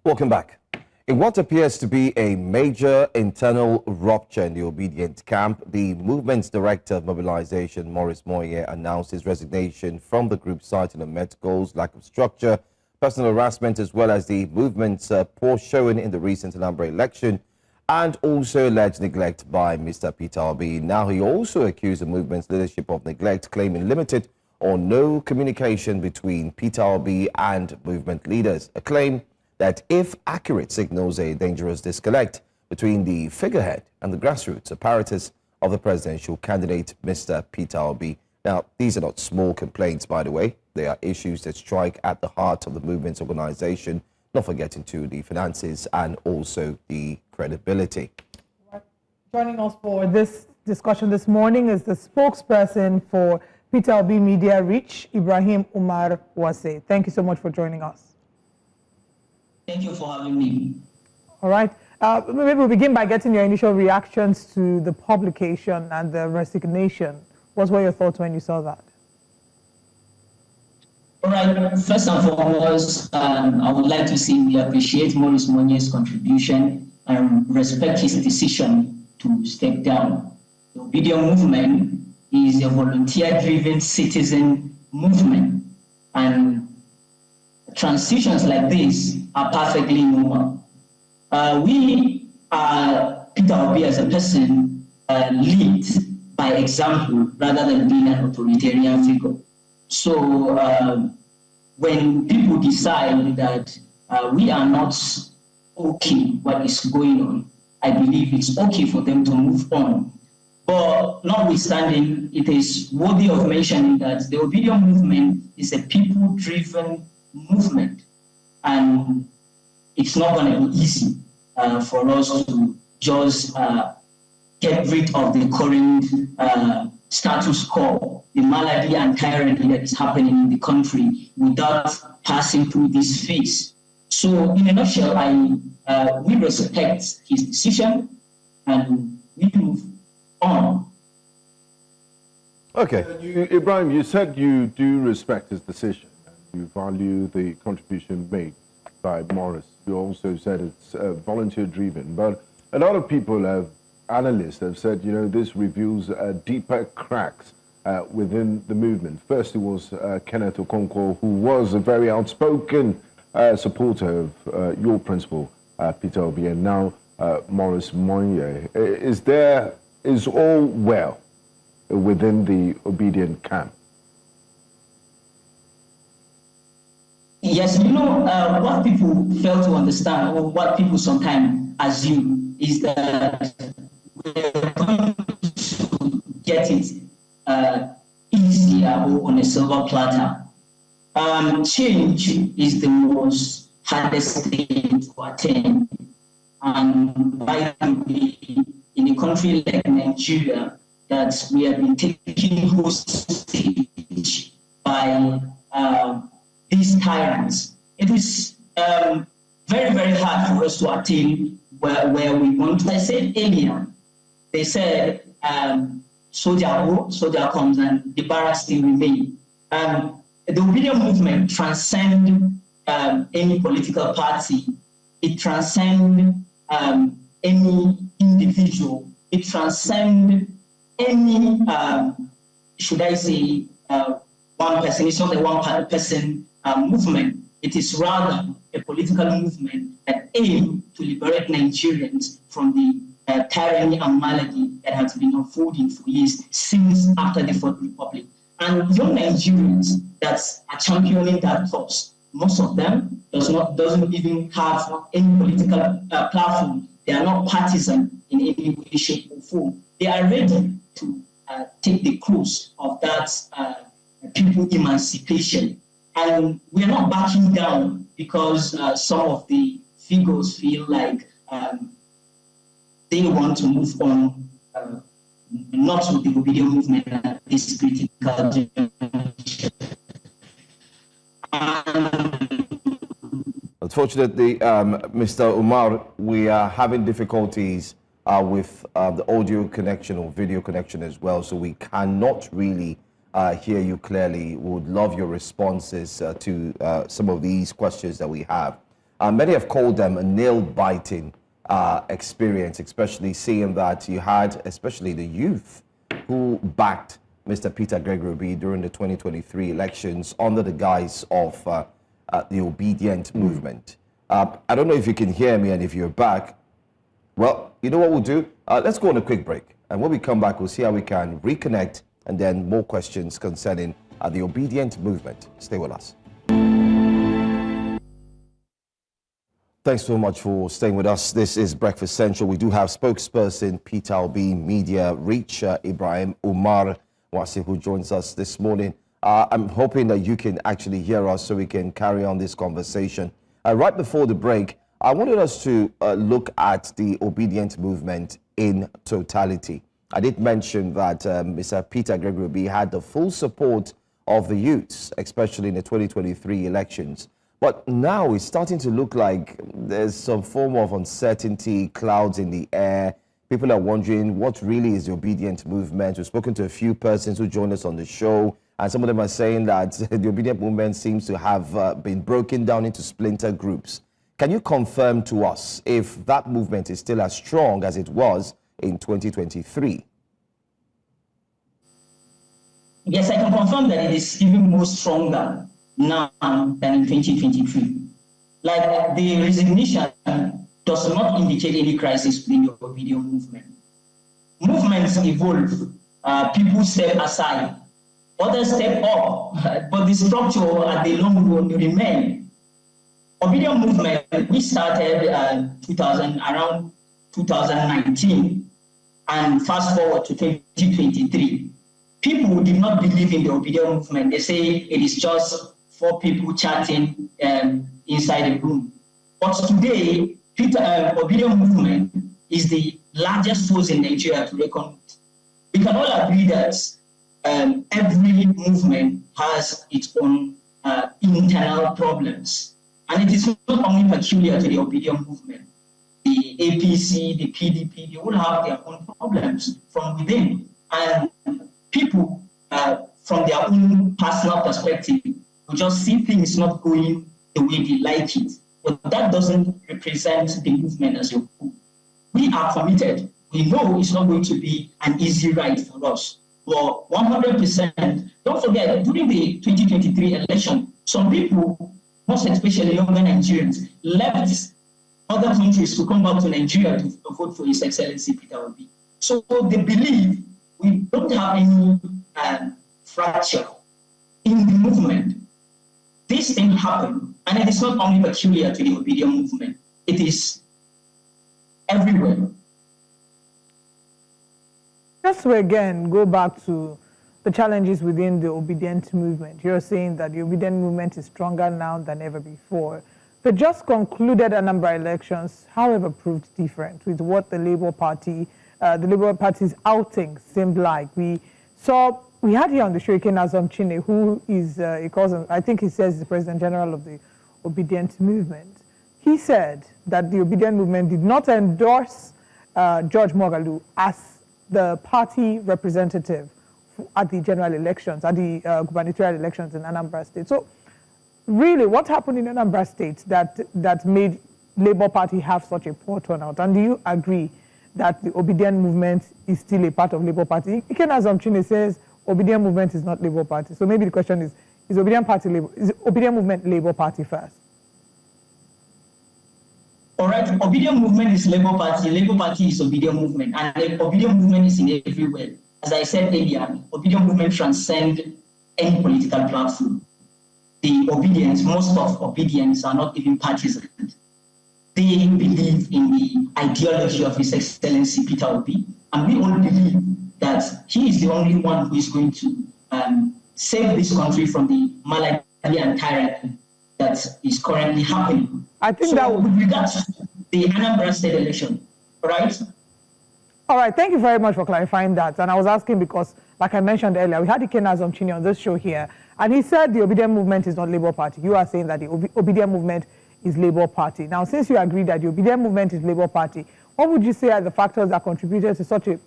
Welcome back. In what appears to be a major internal rupture in the Obidient camp, the movement's Director of Mobilisation, Monye, announced his resignation from the group, citing unmet goals, lack of structure, personal harassment, as well as the movement's poor showing in the recent Anambra election, and also alleged neglect by Mr. Peter Obi. Now, he also accused the movement's leadership of neglect, claiming limited or no communication between Peter Obi and movement leaders, a claim that, if accurate, signals a dangerous disconnect between the figurehead and the grassroots apparatus of the presidential candidate, Mr. Peter Obi. Now, these are not small complaints, by the way. They are issues that strike at the heart of the movement's organization, not forgetting to the finances and also the credibility. Joining us for this discussion this morning is the spokesperson for Peter Obi Media Reach, Ibrahim Umar Wase. Thank you so much for joining us. Thank you for having me. All right. Maybe we'll begin by getting your initial reactions to the publication and the resignation. What were your thoughts when you saw that? All right. First and foremost, I would like to say we appreciate Maurice Monye's contribution and respect his decision to step down. The Obidient Movement is a volunteer-driven citizen movement, and transitions like this are perfectly normal. We are, Peter Obi as a person, lead by example rather than being an authoritarian figure. So when people decide that we are not okay what is going on, I believe it's okay for them to move on. But notwithstanding, it is worthy of mentioning that the Obidient Movement is a people-driven movement, and it's not going to be easy for us to just get rid of the current status quo, the malady and tyranny that is happening in the country without passing through this phase. So in a nutshell, we respect his decision and we move on. Okay, Ibrahim, you said you do respect his decision. You value the contribution made by Morris. You also said it's volunteer-driven, but a lot of people, analysts, have said, you know, this reveals deeper cracks within the movement. First, it was Kenneth Okonkwo, who was a very outspoken supporter of your principal, Peter Obi, and now Maurice Monye. Is all well within the Obidient camp? Yes, you know, what people fail to understand, or what people sometimes assume, is that we're going to get it easier or on a silver platter. Change is the most hardest thing to attain. And by the way, in a country like Nigeria, that we have been taken hostage by these tyrants, it is very, very hard for us to attain where we want to. I said earlier, they said soldier go, soldier comes, and the barracks still remain. The Obidient Movement transcends any political party. It transcends any individual. It transcends any, should I say, one person. It's not a one-person movement. It is rather a political movement that aims to liberate Nigerians from the tyranny and malady that has been unfolding for years since after the Fourth Republic. And young Nigerians that are championing that cause, most of them doesn't even have any political platform. They are not partisan in any way, shape, or form. They are ready to take the course of that people emancipation. And we are not backing down because some of the figures feel like they want to move on, not with the Obidient Movement at this critical juncture. Unfortunately, Mr. Umar, we are having difficulties with the audio connection or video connection as well, so we cannot really hear you clearly. We would love your responses to some of these questions that we have. Many have called them a nail-biting experience, especially seeing that you had, especially the youth, who backed Mr. Peter Obi during the 2023 elections under the guise of the Obidient Movement. I don't know if you can hear me and if you're back. Well, you know what we'll do? Let's go on a quick break. And when we come back, we'll see how we can reconnect and then more questions concerning the Obidient Movement. Stay with us. Thanks so much for staying with us. This is Breakfast Central. We do have spokesperson Peter Obi Media Reach, Ibrahim Umar Wase, who joins us this morning. I'm hoping that you can actually hear us so we can carry on this conversation. Right before the break, I wanted us to look at the Obidient Movement in totality. I did mention that Mr. Peter Obi had the full support of the youths, especially in the 2023 elections. But now it's starting to look like there's some form of uncertainty, clouds in the air. People are wondering what really is the Obidient Movement. We've spoken to a few persons who joined us on the show, and some of them are saying that the Obidient Movement seems to have been broken down into splinter groups. Can you confirm to us if that movement is still as strong as it was in 2023? Yes, I can confirm that it is even more stronger now than in 2023. Like the resignation does not indicate any crisis within the Obidient Movement. Movements evolve, people step aside, others step up, but the structure at the long run remain. Obidient Movement, we started around 2019, and fast forward to 2023. People did not believe in the Obidient Movement. They say it is just for people chatting inside a room. But today, Obidient Movement is the largest force in Nigeria to reckon with. We can all agree that every movement has its own internal problems. And it is not only peculiar to the Obidient Movement. The APC, the PDP, they all have their own problems from within. And people, from their own personal perspective, will just see things not going the way they like it. But that doesn't represent the movement as a whole. We are committed. We know it's not going to be an easy ride for us. But 100%, don't forget, during the 2023 election, some people, most especially younger Nigerians, left other countries to come back to Nigeria to vote for His Excellency Peter Obi. So they believe we don't have any fracture in the movement. This thing happened, and it is not only peculiar to the Obidient Movement, it is everywhere. Just to again go back to the challenges within the Obidient Movement. You're saying that the Obidient Movement is stronger now than ever before. The just concluded Anambra elections, however, proved different with what the Labour Party's outing seemed like. We had here on the show Azam Chine, who is a cousin, I think he says the President General of the Obidient Movement. He said that the Obidient Movement did not endorse George Moghalu as the party representative at the general elections, at the gubernatorial elections in Anambra State. So really, what happened in Anambra State that made Labour Party have such a poor turnout? And do you agree that the Obidient Movement is still a part of Labour Party? Azam Chine says Obidient Movement is not Labour Party. So maybe the question is Obidient Movement Labour Party first? All right, Obidient Movement is Labour Party. Labour Party is Obidient Movement, and Obidient Movement is in everywhere. As I said earlier, Obidient Movement transcends any political platform. The Obedience, most of Obedience are not even partisan. They believe in the ideology of His Excellency Peter Obi, and we all believe that he is the only one who is going to save this country from the malady and tyranny that is currently happening. I think so that would... with regards to the Anambra State election, right? All right, thank you very much for clarifying that. And I was asking because, like I mentioned earlier, we had Azam Chine on this show here, and he said the Obidient Movement is not Labour Party. You are saying that the Obidient Movement is Labour Party. Now, since you agree that the Obidient Movement is Labour Party, what would you say are the factors that contributed to such a,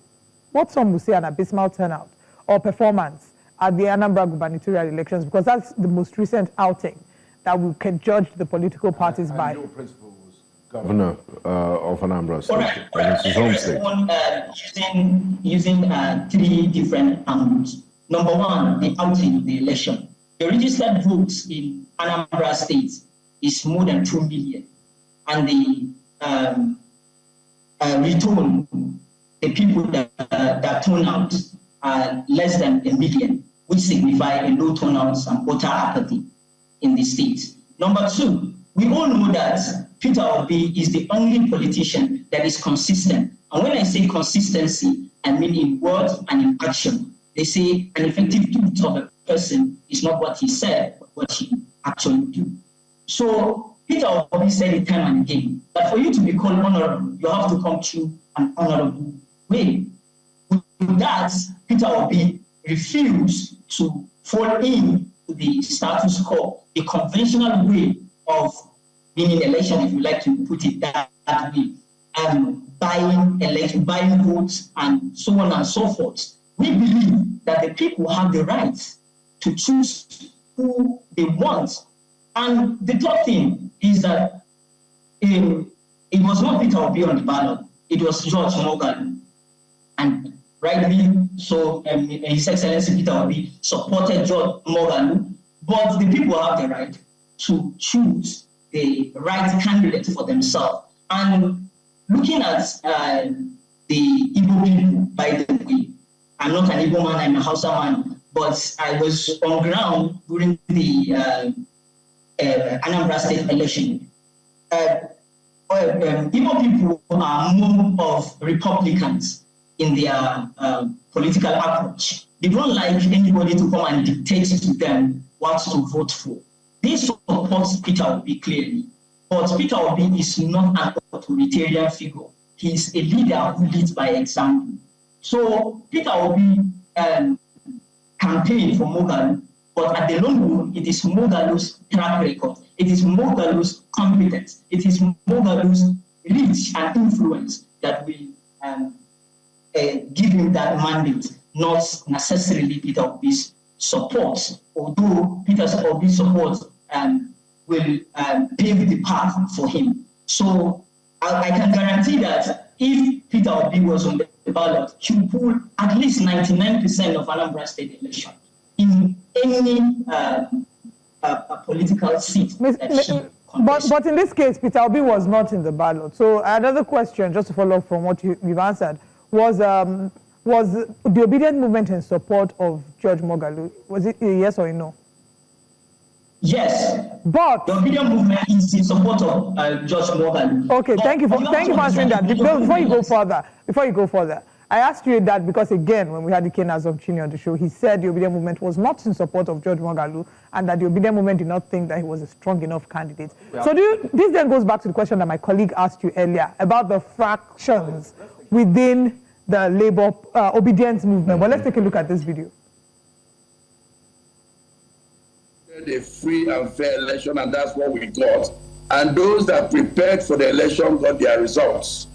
what some would say, an abysmal turnout or performance at the Anambra gubernatorial elections? Because that's the most recent outing that we can judge the political parties by. Your principal was governor of Anambra State, and it's his home state. Using three different angles. Number one, the outing of the election. The registered votes in Anambra State is more than 2 million, and the return, the people that turn out are less than 1 million, which signify a low turnout and voter apathy in the state. Number two, we all know that Peter Obi is the only politician that is consistent. And when I say consistency, I mean in words and in action. They say an effective truth of a person is not what he said, but what he actually do. So Peter Obi said it time and again that for you to be called honorable, you have to come through an honorable way. With that, Peter Obi refused to fall in to the status quo, the conventional way of winning election, if you like to put it that way, buying votes and so on and so forth. We believe that the people have the right to choose who they want. And the third thing is that it was not Peter Obi on the ballot, it was George Moghalu. And rightly so, His Excellency Peter Obi supported George Moghalu, but the people have the right to choose the right candidate for themselves. And looking at the Igbo people, by the way, I'm not an Igbo man, I'm a Hausa man, but I was on ground during the Anambra State election. Igbo people are more of Republicans in their political approach. They don't like anybody to come and dictate to them what to vote for. They support Peter Obi clearly, but Peter Obi is not an authoritarian figure. He is a leader who leads by example. So Peter Obi campaigned for Moghalu, but at the long run, it is Moghalu's track record. It is Moghalu's competence. It is Moghalu's reach and influence that will give him that mandate, not necessarily Peter Obi's support, although Peter Obi's support will pave the path for him. So I can guarantee that if Peter Obi was on the ballot, he would pull at least 99% of Anambra State election in any political seat. But in this case, Peter Obi was not in the ballot. So another question, just to follow up from what you've answered, was the Obidient Movement in support of George Moghalu? Was it a yes or a no? Yes, but the Obidient Movement is in support of George Moghalu. Okay, thank you for answering that. Before you go further, I asked you that because again, when we had the Kenas of Chini on the show, he said the Obidient Movement was not in support of George Moghalu, and that the Obidient Movement did not think that he was a strong enough candidate. Yeah. So this then goes back to the question that my colleague asked you earlier about the fractions within the Labour Obedience Movement. Well, let's take a look at this video. A free and fair election, and that's what we got. And those that prepared for the election got their results.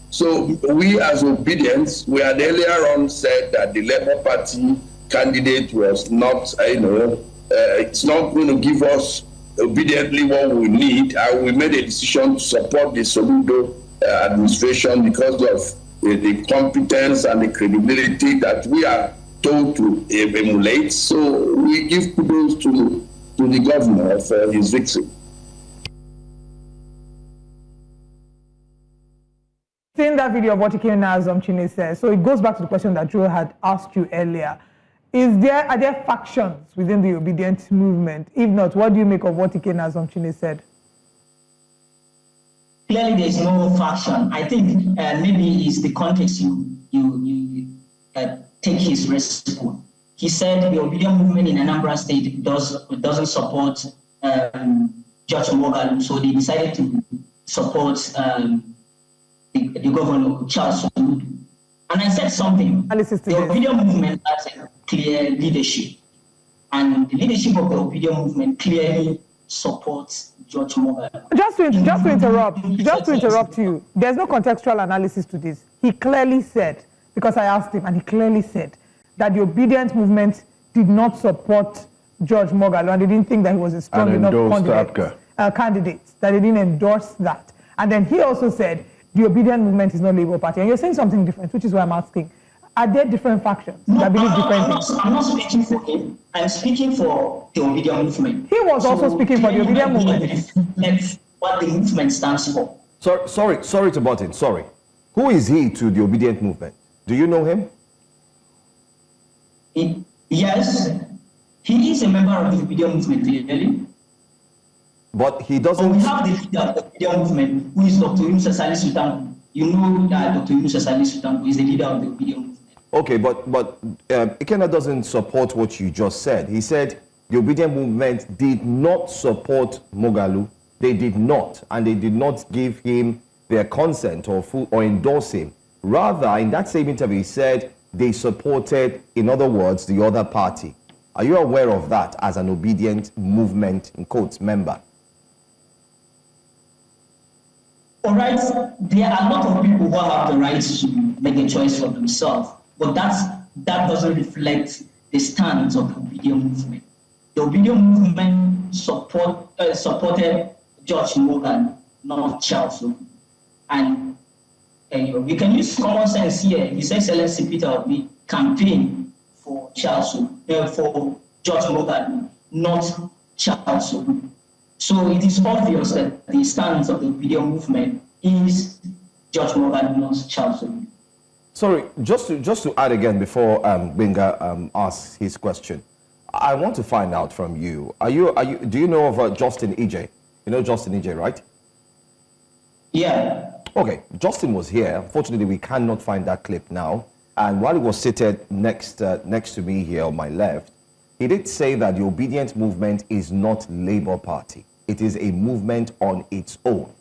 So we as Obedience, we had earlier on said that the Labour Party candidate was not, it's not going to give us obediently what we need. And we made a decision to support the Soludo administration because of the competence and the credibility that we are told to emulate. So we give kudos to the governor for his victory. Seeing that video of what Kenas Chine says, so it goes back to the question that Joe had asked you earlier. Are there factions within the Obidient Movement? If not, what do you make of what Kenas Chine said? Clearly, there is no faction. I think maybe it's the context you take his response. He said the Obidient Movement in Anambra State doesn't support George Moghalu, so they decided to support the governor, Charles Soludo. And I said something. The Obidient Movement has a clear leadership, and the leadership of the Obidient Movement clearly supports George Moghalu. Just to interrupt you, there's no contextual analysis to this. He clearly said, because I asked him, and he clearly said that the Obidient Movement did not support George Moghalu, and they didn't think that he was a strong enough candidate, that they didn't endorse that. And then he also said the Obidient Movement is not Labour Party. And you're saying something different, which is why I'm asking. Are there different factions that believe different things? I'm not speaking for him. I'm speaking for the Obidient Movement. He was also speaking for the Obidient Movement. That's what the movement stands for. Sorry to butt in. Sorry. Who is he to the Obidient Movement? Do you know him? Yes, he is a member of the Obidient Movement, clearly. But he doesn't. We have the leader of the Obidient Movement, who is Dr. Yunusa Salisu Sultan. You know that Dr. Yunusa Salisu Sultan is the leader of the Obidient Movement. Okay, but Ikenna doesn't support what you just said. He said the Obidient Movement did not support Moghalu. They did not, and they did not give him their consent or endorse him. Rather, in that same interview, he said they supported, in other words, the other party. Are you aware of that as an Obidient Movement, in quotes, member? All right, there are a lot of people who have the right to make a choice for themselves, but that doesn't reflect the stance of the Obidient Movement. The Obidient Movement supported George Moghalu, not Charles Obi. And we can use common sense here. His Excellency Peter Obi campaigned for for George Moghalu, not Charles Obi. So it is obvious that the stance of the Obidient Movement is George Moghalu, not Charles Obi. Sorry, just to add again before Benga asks his question, I want to find out from you. Do you know of Justin Ije? You know Justin Ije, right? Yeah. Okay, Justin was here. Unfortunately, we cannot find that clip now. And while he was seated next to me here on my left, he did say that the Obidient Movement is not Labour Party. It is a movement on its own.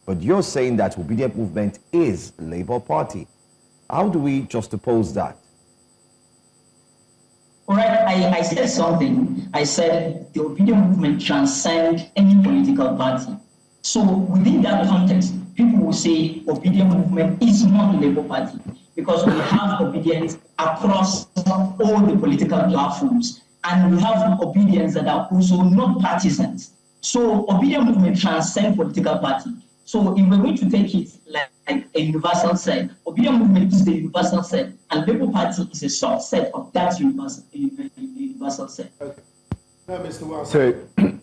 But you're saying that Obidient Movement is Labour Party. How do we juxtapose that? All right, I said something. I said the Obidient Movement transcends any political party. So within that context, people will say Obidient Movement is not Labour Party because we have obedience across all the political platforms. And we have obedience that are also not partisans. So Obidient Movement transcends political party. So if we're going to take it like a universal set, Obidient Movement is the universal set, and Labour Party is a subset of that universal set. Okay. Now, Mr. Wase,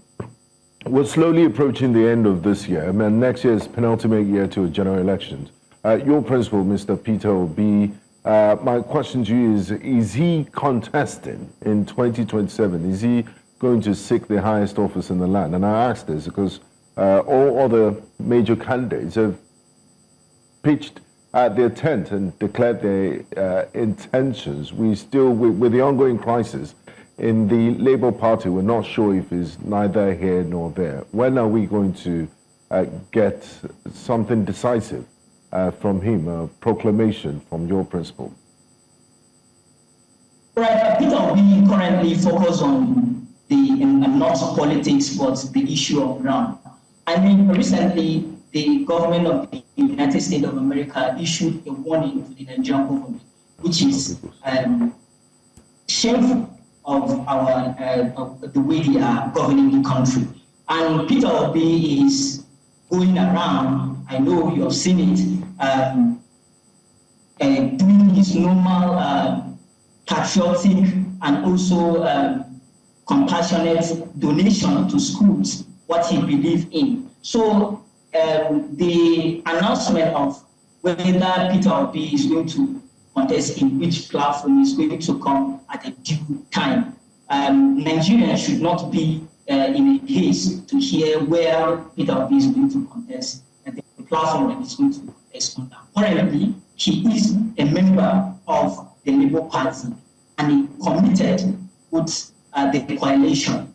we're slowly approaching the end of this year, and next year is penultimate year to a general elections. Your principal, Mr. Peter Obi, my question to you is he contesting in 2027? Is he going to seek the highest office in the land? And I ask this because all other major candidates have pitched their tent and declared their intentions. We still, with the ongoing crisis in the Labour Party, we're not sure if it's neither here nor there. When are we going to get something decisive from him, a proclamation from your principal? Right, Peter, we currently focus on not politics, but the issue of ground. I mean, recently, the government of the United States of America issued a warning to the Nigerian government, which is shameful of the way they are governing the country. And Peter Obi is going around, I know you have seen it, doing his normal patriotic and also compassionate donation to schools, what he believes in. So the announcement of whether Peter Obi is going to contest in which platform is going to come at a due time. Nigerians should not be in a haste to hear where Peter Obi is going to contest and the platform that is going to contest on. Currently, he is a member of the Labour Party and he committed with the coalition.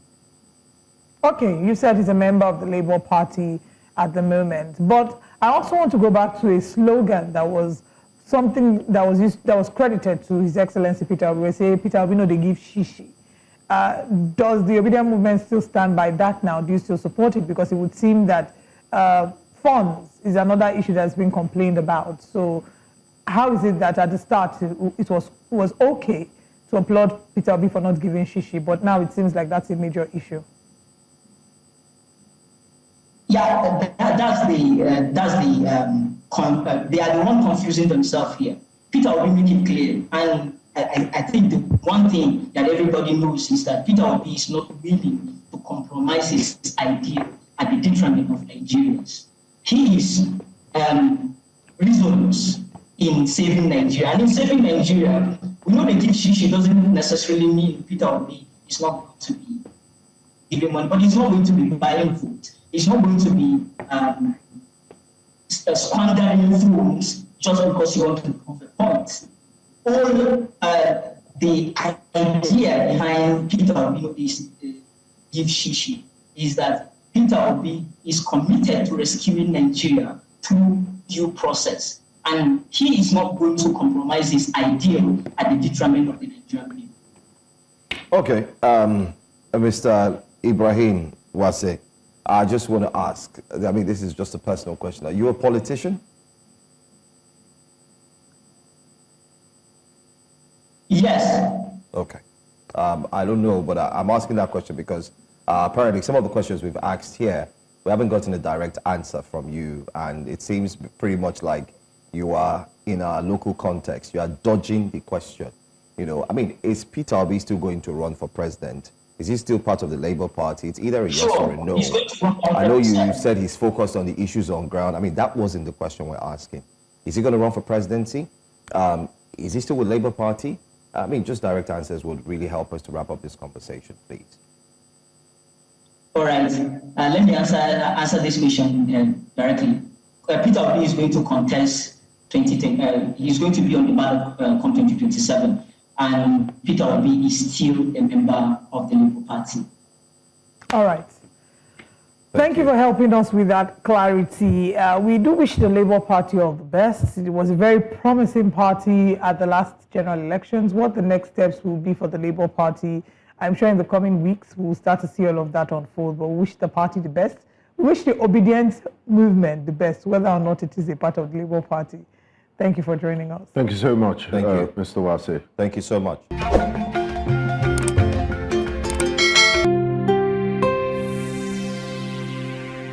Okay, you said he's a member of the Labour Party at the moment, but I also want to go back to a slogan that was something that was used, that was credited to His Excellency Peter Obi. We say Peter Obi, no, they give shishi. Does the Obidient Movement still stand by that now? Do you still support it? Because it would seem that funds is another issue that's been complained about. So how is it that at the start it was okay to applaud Peter Obi for not giving shishi, but now it seems like that's a major issue. Yeah, they are the one confusing themselves here. Peter Obi make it clear, and I think the one thing that everybody knows is that Peter Obi is not willing to compromise his idea at the detriment of Nigerians. He is resolute in saving Nigeria, and in saving Nigeria, we know they give shishi doesn't necessarily mean Peter Obi is not going to be giving money, but he's not going to be buying food. He's not going to be squandering funds just because you want to prove a point. All the idea behind Peter Obi is give shishi is that Peter Obi is committed to rescuing Nigeria through due process, and he is not going to compromise his ideal at the detriment of the Nigerian people. Okay, Mr. Ibrahim Wase, I just want to ask, I mean, this is just a personal question. Are you a politician? Yes. Okay. I don't know, but I'm asking that question because apparently some of the questions we've asked here, we haven't gotten a direct answer from you, and it seems pretty much like you are, in a local context, you are dodging the question. You know, I mean, is Peter Obi still going to run for president? Is he still part of the Labour Party? It's either a yes or a no. I know you said he's focused on the issues on ground. I mean, that wasn't the question we're asking. Is he going to run for presidency? Is he still with Labour Party? I mean, just direct answers would really help us to wrap up this conversation, please. All right. Let me answer this question directly. Peter Obi is going to contest 2010. He's going to be on the ballot come 2027. And Peter Obi is still a member of the Labour Party. All right. Thank you for helping us with that clarity. We do wish the Labour Party all the best. It was a very promising party at the last general elections. What the next steps will be for the Labour Party, I'm sure in the coming weeks we'll start to see all of that unfold, but we wish the party the best. We wish the Obidient Movement the best, whether or not it is a part of the Labour Party. Thank you for joining us. Thank you so much, Thank you. Mr. Wase. Thank you so much.